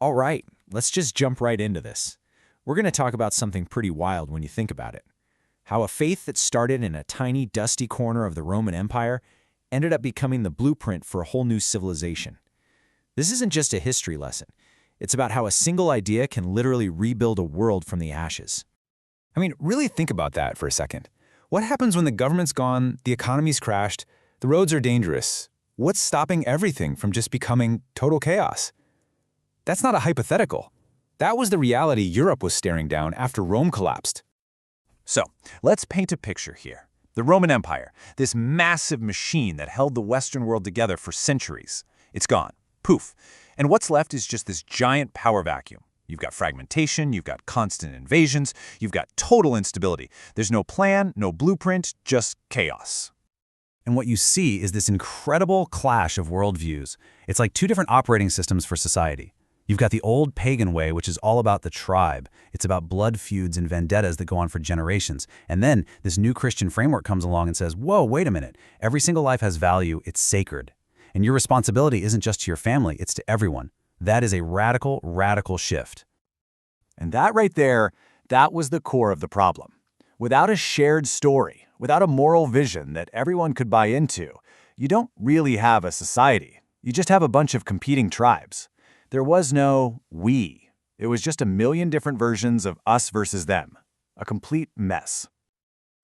All right, let's just jump right into this. We're going to talk about something pretty wild when you think about it. How a faith that started in a tiny, dusty corner of the Roman Empire ended up becoming the blueprint for a whole new civilization. This isn't just a history lesson. It's about how a single idea can literally rebuild a world from the ashes. I mean, really think about that for a second. What happens when the government's gone, the economy's crashed, the roads are dangerous? What's stopping everything from just becoming total chaos? That's not a hypothetical. That was the reality Europe was staring down after Rome collapsed. So, let's paint a picture here. The Roman Empire, this massive machine that held the Western world together for centuries. It's gone. Poof. And what's left is just this giant power vacuum. You've got fragmentation, you've got constant invasions, you've got total instability. There's no plan, no blueprint, just chaos. And what you see is this incredible clash of worldviews. It's like two different operating systems for society. You've got the old pagan way, which is all about the tribe. It's about blood feuds and vendettas that go on for generations. And then this new Christian framework comes along and says, whoa, wait a minute. Every single life has value. It's sacred. And your responsibility isn't just to your family, it's to everyone. That is a radical, radical shift. And that right there, that was the core of the problem. Without a shared story, without a moral vision that everyone could buy into, you don't really have a society. You just have a bunch of competing tribes. There was no we. It was just a million different versions of us versus them. A complete mess.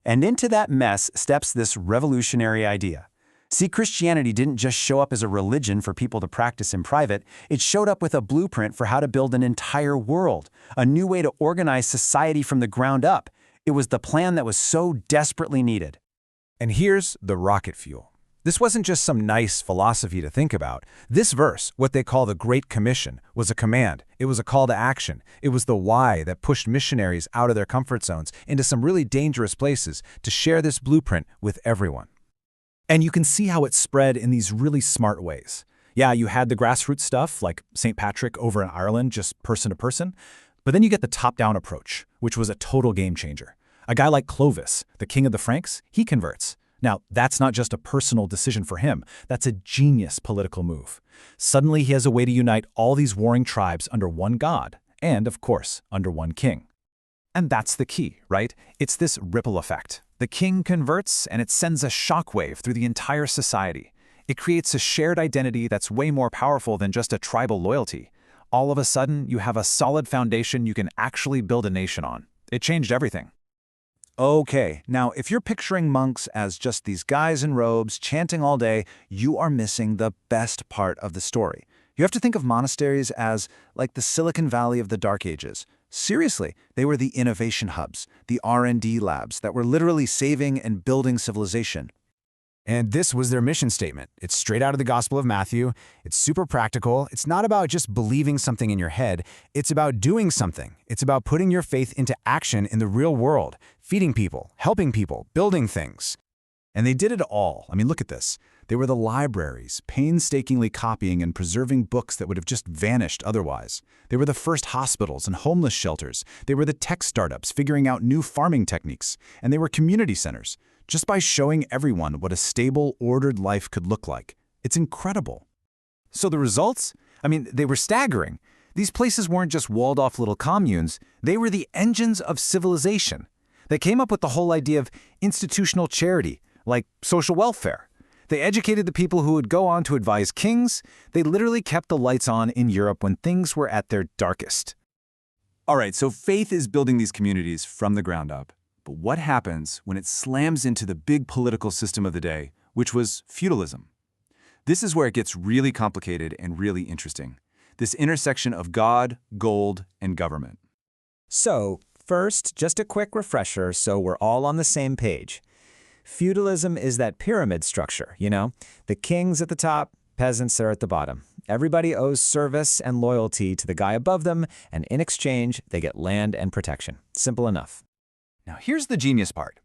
And into that mess steps this revolutionary idea. See, Christianity didn't just show up as a religion for people to practice in private. It showed up with a blueprint for how to build an entire world, a new way to organize society from the ground up. It was the plan that was so desperately needed. And here's the rocket fuel. This wasn't just some nice philosophy to think about. This verse, what they call the Great Commission, was a command. It was a call to action. It was the why that pushed missionaries out of their comfort zones into some really dangerous places to share this blueprint with everyone. And you can see how it spread in these really smart ways. Yeah, you had the grassroots stuff, like St. Patrick over in Ireland, just person to person. But then you get the top-down approach, which was a total game changer. A guy like Clovis, the king of the Franks, he converts. Now, that's not just a personal decision for him. That's a genius political move. Suddenly, he has a way to unite all these warring tribes under one god, and, of course, under one king. And that's the key, right? It's this ripple effect. The king converts, and it sends a shockwave through the entire society. It creates a shared identity that's way more powerful than just a tribal loyalty. All of a sudden, you have a solid foundation you can actually build a nation on. It changed everything. Okay, now if you're picturing monks as just these guys in robes chanting all day, you are missing the best part of the story. You have to think of monasteries as like the Silicon Valley of the Dark Ages. Seriously, they were the innovation hubs, the R&D labs that were literally saving and building civilization. And this was their mission statement. It's straight out of the Gospel of Matthew. It's super practical. It's not about just believing something in your head. It's about doing something. It's about putting your faith into action in the real world, feeding people, helping people, building things. And they did it all. I mean, look at this. They were the libraries, painstakingly copying and preserving books that would have just vanished otherwise. They were the first hospitals and homeless shelters. They were the tech startups figuring out new farming techniques. And they were community centers, just by showing everyone what a stable, ordered life could look like. It's incredible. So the results? I mean, they were staggering. These places weren't just walled-off little communes. They were the engines of civilization. They came up with the whole idea of institutional charity, like social welfare. They educated the people who would go on to advise kings. They literally kept the lights on in Europe when things were at their darkest. All right, so faith is building these communities from the ground up. But what happens when it slams into the big political system of the day, which was feudalism? This is where it gets really complicated and really interesting. This intersection of God, gold, and government. So, first, just a quick refresher so we're all on the same page. Feudalism is that pyramid structure, you know? The kings at the top, peasants are at the bottom. Everybody owes service and loyalty to the guy above them, and in exchange, they get land and protection. Simple enough. Now here's the genius part.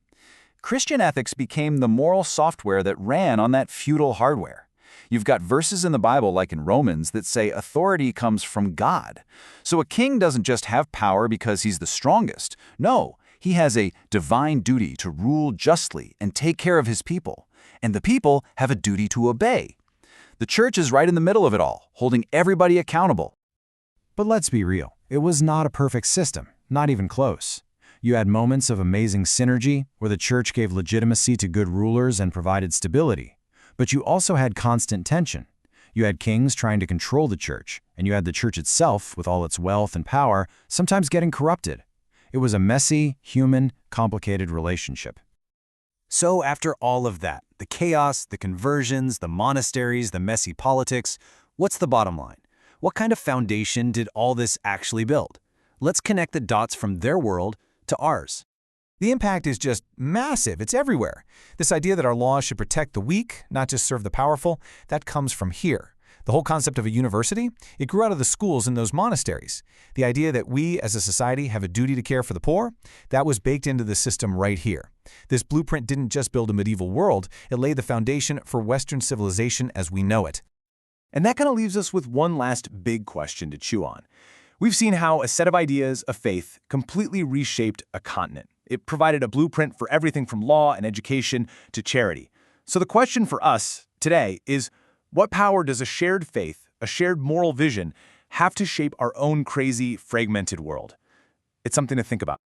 Christian ethics became the moral software that ran on that feudal hardware. You've got verses in the Bible, like in Romans, that say authority comes from God. So a king doesn't just have power because he's the strongest. No, he has a divine duty to rule justly and take care of his people. And the people have a duty to obey. The church is right in the middle of it all, holding everybody accountable. But let's be real, it was not a perfect system, not even close. You had moments of amazing synergy, where the church gave legitimacy to good rulers and provided stability. But you also had constant tension. You had kings trying to control the church, and you had the church itself, with all its wealth and power, sometimes getting corrupted. It was a messy, human, complicated relationship. So after all of that, the chaos, the conversions, the monasteries, the messy politics, what's the bottom line? What kind of foundation did all this actually build? Let's connect the dots from their world to ours. The impact is just massive. It's everywhere. This idea that our laws should protect the weak, not just serve the powerful, that comes from here. The whole concept of a university, it grew out of the schools in those monasteries. The idea that we as a society have a duty to care for the poor, that was baked into the system right here. This blueprint didn't just build a medieval world, it laid the foundation for Western civilization as we know it. And that kind of leaves us with one last big question to chew on. We've seen how a set of ideas, a faith, completely reshaped a continent. It provided a blueprint for everything from law and education to charity. So the question for us today is, what power does a shared faith, a shared moral vision, have to shape our own crazy, fragmented world? It's something to think about.